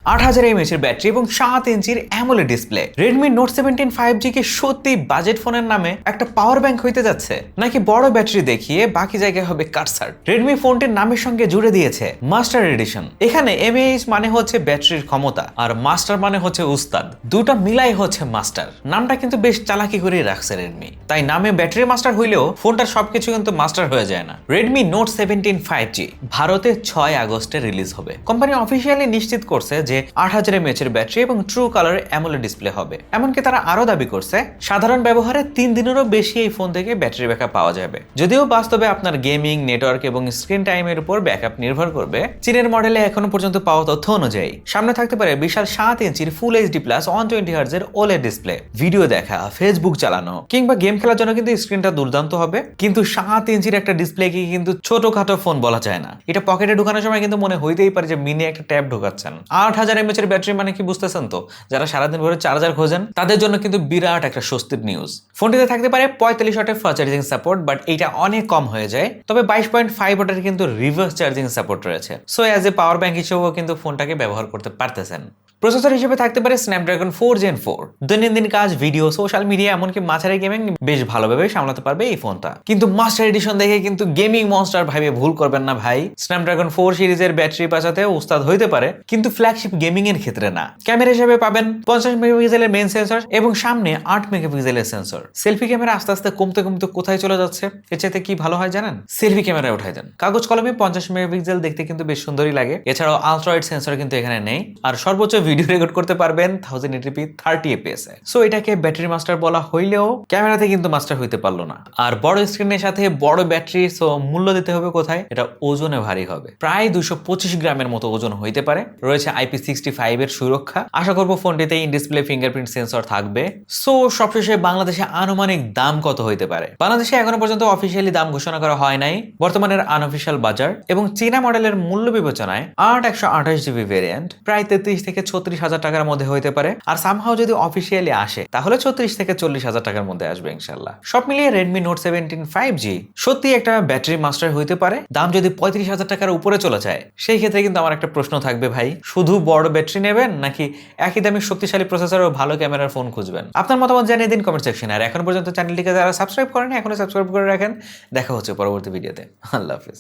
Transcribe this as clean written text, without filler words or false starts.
8000 mAh battery এবং 7 ইঞ্চির AMOLED display. Redmi Note 17 5G কি সত্যি বাজেট ফোনের নামে একটা পাওয়ার ব্যাংক হইতে যাচ্ছে, নাকি বড় ব্যাটারি দেখিয়ে বাকি জায়গায় হবে কাটসার্ট? Redmi ফোনটির নামের সঙ্গে জুড়ে দিয়েছে মাস্টার এডিশন। এখানে এমএএইচ মানে হচ্ছে ব্যাটারির ক্ষমতা আর মাস্টার মানে হচ্ছে উস্তাদ, দুটো মিলাই হচ্ছে মাস্টার। নামটা কিন্তু বেশ চালাকি করেই রাখছে রেডমি, তাই নামে ব্যাটারি মাস্টার হইলেও ফোনটার সবকিছু কিন্তু মাস্টার হয়ে যায় না। Redmi Note 17 5G ভারতে 6 আগস্টে রিলিজ হবে। কোম্পানি অফিসিয়ালি নিশ্চিত করছে যে 8000 এমএএইচ ব্যাটারি এবং ট্রু কালার অ্যামোলেড ডিসপ্লে হবে। এমনকি তারা আরো দাবি করছে সাধারণ ব্যবহারে 3 দিনেরও বেশি এই ফোন থেকে ব্যাটারি ব্যাকআপ পাওয়া যাবে। যদিও বাস্তবে আপনার গেমিং, নেটওয়ার্ক এবং স্ক্রিন টাইমের উপর ব্যাকআপ নির্ভর করবে। চীনের মডেলে এখনো পর্যন্ত পাওয়া তথ্য অনুযায়ী সামনে থাকতে পারে বিশাল 7 ইঞ্চির ফুল এইচডি প্লাস 120 হার্জ এর ওলেড ডিসপ্লে। ভিডিও দেখা, ফেসবুক চালানো কিংবা গেম খেলার জন্য কিন্তু স্ক্রিনটা দুর্দান্ত হবে। কিন্তু 7 ইঞ্চির একটা ডিসপ্লে কি কিন্তু ছোটখাটো ফোন বলা যায় না। এটা পকেটে ঢোকানোর সময় কিন্তু মনে হইতেই পারে যে মিনি একটা ট্যাব ঢোকাচ্ছেন। 8000 এমএএইচ এর ব্যাটারি মানে কি বুঝতেছেন তো? যারা সারাদিন ভরে চার্জার খোঁজেন তাদের জন্য কিন্তু বিরাট একটা স্বস্তির নিউজ। ফোনটিতে থাকতে পারে 45 ওয়াটের ফাস্ট চার্জিং সাপোর্ট, বাট এটা অনেক কম হয়ে যায়। তবে 22.5 ওয়াটের কিন্তু রিভার্স চার্জিং সাপোর্ট রয়েছে। So as a power bank হিসেবেও কিন্তু ফোনটাকে ব্যবহার করতে পারতেছেন। প্রসেসর হিসেবে থাকতে পারে স্ন্যাপড্রাগন 4 Gen 4। দৈনন্দিন কাজ, ভিডিও, সোশ্যাল মিডিয়া এমনকি মাঝারি গেমিং বেশ ভালোভাবে সামলাতে পারবে এই ফোনটা। কিন্তু মাস্টার এডিশন দেখে কিন্তু গেমিং মনস্টার ভাবে ভুল করবেন না ভাই। স্ন্যাপড্রাগন 4 সিরিজের ব্যাটারি বাঁচাতে উস্তাদ হইতে পারে, কিন্তু ফ্ল্যাগশিপ গেমিং এর ক্ষেত্রে না। ক্যামেরা হিসেবে পাবেন 50 মেগাপিক্সেলের মেইন সেন্সর এবং সামনে 8 মেগাপিক্সেলের সেন্সর। সেলফি ক্যামেরা আস্তে আস্তে কমতে কমতে কোথায় চলে যাচ্ছে? এর চাইতে কি ভালো হয় জানেন? সেলফি ক্যামেরা উঠাই দেন। কাগজ কলমে 50 মেগাপিক্সেল দেখতে কিন্তু বেশ সুন্দরই লাগে। এছাড়াও আলট্রা ওয়াইড সেন্সর কিন্তু এখানে নেই। আর সর্বোচ্চ ভিডিও রেকর্ড করতে পারবেন 1080p 30 fps এ। সো এটাকে ব্যাটারি মাস্টার বলা হইলেও ক্যামেরাতে কিন্তু মাস্টার হইতে পারলো না। আর বড় স্ক্রিনের সাথে বড় ব্যাটারি, সো মূল্য দিতে হবে কোথায়? এটা ওজনে ভারী হবে। প্রায় 225 গ্রামের মতো ওজন হইতে পারে। রয়েছে IP65 এর সুরক্ষা। আশা করব ফোনটিতে ইন ডিসপ্লে ফিঙ্গারপ্রিন্ট সেন্সর থাকবে। সো সবশেষে বাংলাদেশে আনুমানিক দাম কত হইতে পারে? বাংলাদেশে এখনো পর্যন্ত অফিসিয়ালি দাম ঘোষণা করা হয় নাই। বর্তমানের আনঅফিশিয়াল বাজার এবং চীনা মডেলের মূল্য বিবেচনায় 128GB ভেরিয়েন্ট প্রায় 33 থেকে 36 হাজার টাকার মধ্যে হইতে পারে। আর সামহাও যদি অফিসিয়ালি আসে তাহলে 36 থেকে 40 হাজার টাকার মধ্যে আসবে ইনশাল্লাহ। সব মিলিয়ে Redmi Note 17 5G সত্যি একটা ব্যাটারি মাস্টার হইতে পারে। দাম যদি 35 হাজার টাকার উপরে চলে যায়, সেই ক্ষেত্রে কিন্তু আমার একটা প্রশ্ন থাকবে ভাই, শুধু বড় ব্যাটারি নেবেন নাকি একই দামি শক্তিশালী প্রসেসর ও ভালো ক্যামেরার ফোন খুঁজবেন? আপনার মতামত জানিয়ে দিন কমেন্ট সেকশনে। আর এখন পর্যন্ত চ্যানেলটিকে যারা সাবস্ক্রাইব করেন এখনো সাবস্ক্রাইব করে রাখেন। দেখা হচ্ছে পরবর্তী ভিডিওতে। আল্লাহ হাফেজ।